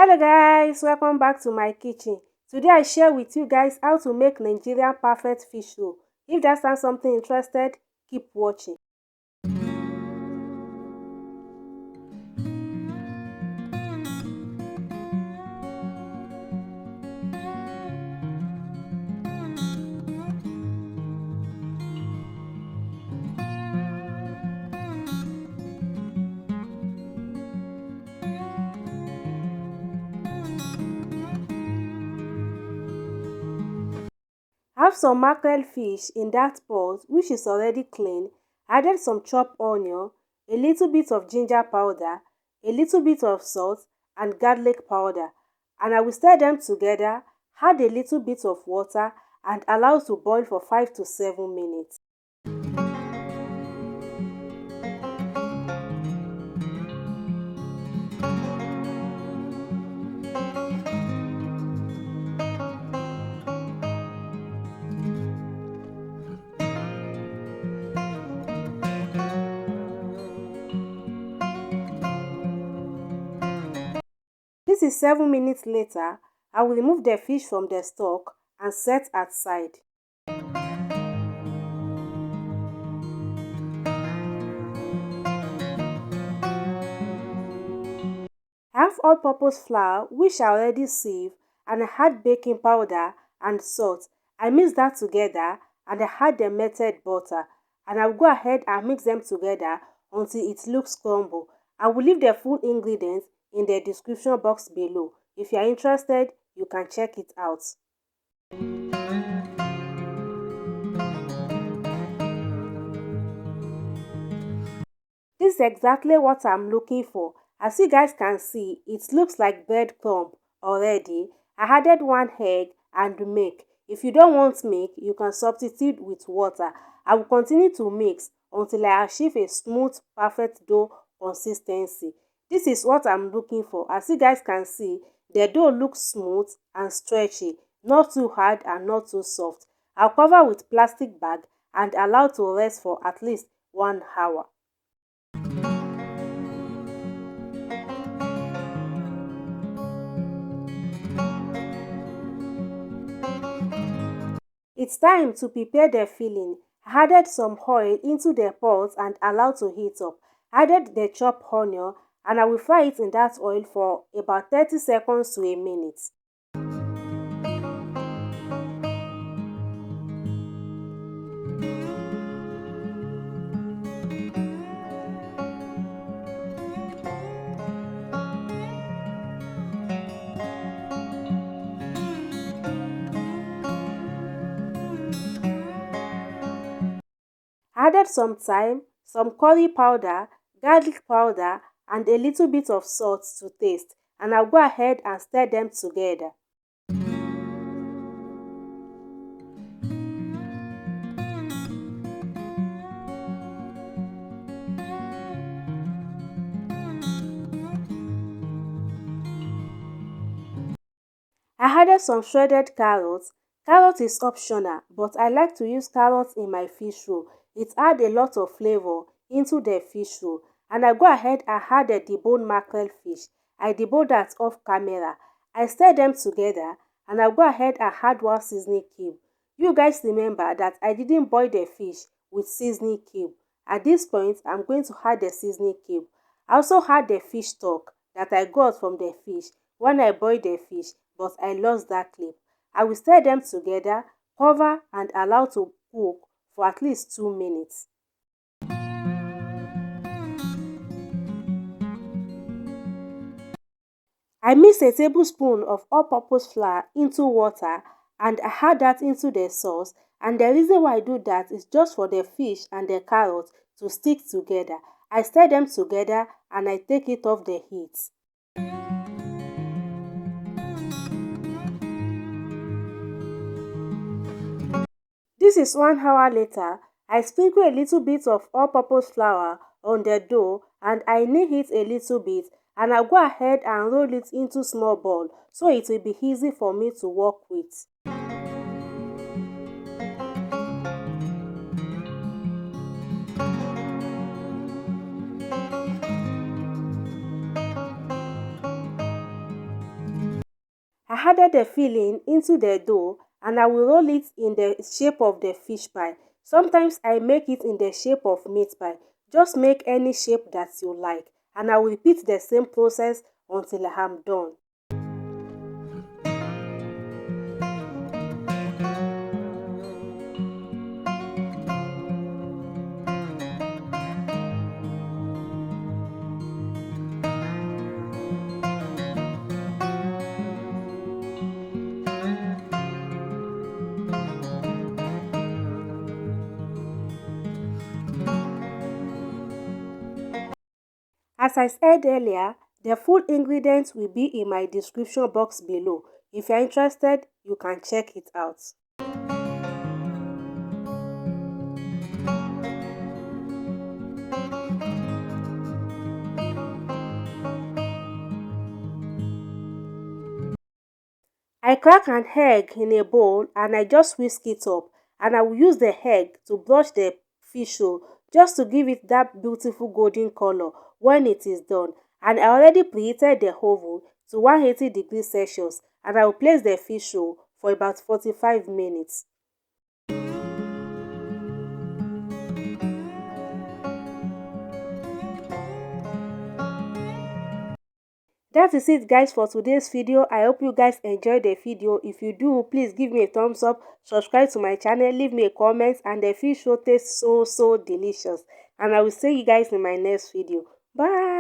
Hello guys, welcome back to my kitchen. Today I share with you guys how to make Nigerian perfect fish roll. If that sounds something interested, keep watching. Have some mackerel fish in that pot which is already clean. Added some chopped onion, a little bit of ginger powder, a little bit of salt and garlic powder. And I will stir them together, add a little bit of water and allow to boil for 5 to 7 minutes. This is 7 minutes later. I will remove the fish from the stock and set aside. I have all-purpose flour which I already sieved and I add baking powder and salt. I mix that together and I add the melted butter and I will go ahead and mix them together until it looks crumble. I will leave the full ingredients in the description box below. If you are interested, you can check it out. This is exactly what I'm looking for. As you guys can see, it looks like breadcrumb already. I added one egg and milk. If you don't want milk, you can substitute with water. I will continue to mix until I achieve a smooth, perfect dough consistency. This is what I'm looking for. As you guys can see, the dough looks smooth and stretchy, not too hard and not too soft. I'll cover with plastic bag and allow to rest for at least 1 hour. It's time to prepare the filling. I added some oil into the pot and allowed to heat up. Added the chopped onion and I will fry it in that oil for about 30 seconds to a minute. Added some thyme, some curry powder, garlic powder and a little bit of salt to taste and I'll go ahead and stir them together. I added some shredded carrots. Carrot is optional, but I like to use carrots in my fish roll. It adds a lot of flavor into the fish roll. And I go ahead and add the deboned mackerel fish. I debone that off camera. I stir them together and I go ahead and add one seasoning cube. You guys remember that I didn't boil the fish with seasoning cube. At this point, I'm going to add the seasoning cube. I also add the fish stock that I got from the fish when I boiled the fish, but I lost that clip. I will stir them together, cover and allow to cook for at least 2 minutes. I mix a tablespoon of all-purpose flour into water and I add that into the sauce, and the reason why I do that is just for the fish and the carrot to stick together. I stir them together and I take it off the heat. This is 1 hour later. I sprinkle a little bit of all-purpose flour on the dough and I knead it a little bit and I'll go ahead and roll it into small ball so it will be easy for me to work with. I added the filling into the dough and I will roll it in the shape of the fish pie. Sometimes I make it in the shape of meat pie. Just make any shape that you like, and I will repeat the same process until I am done. As I said earlier, the full ingredients will be in my description box below. If you're interested, you can check it out. I crack an egg in a bowl and I just whisk it up, and I will use the egg to brush the fish roll just to give it that beautiful golden color when it is done. And I already preheated the oven to 180 degrees Celsius, and I will place the fish roll for about 45 minutes. That is it guys for today's video. I hope you guys enjoyed the video. If you do, please give me a thumbs up, subscribe to my channel, leave me a comment, and the fish roll tastes so delicious. And I will see you guys in my next video. Bye.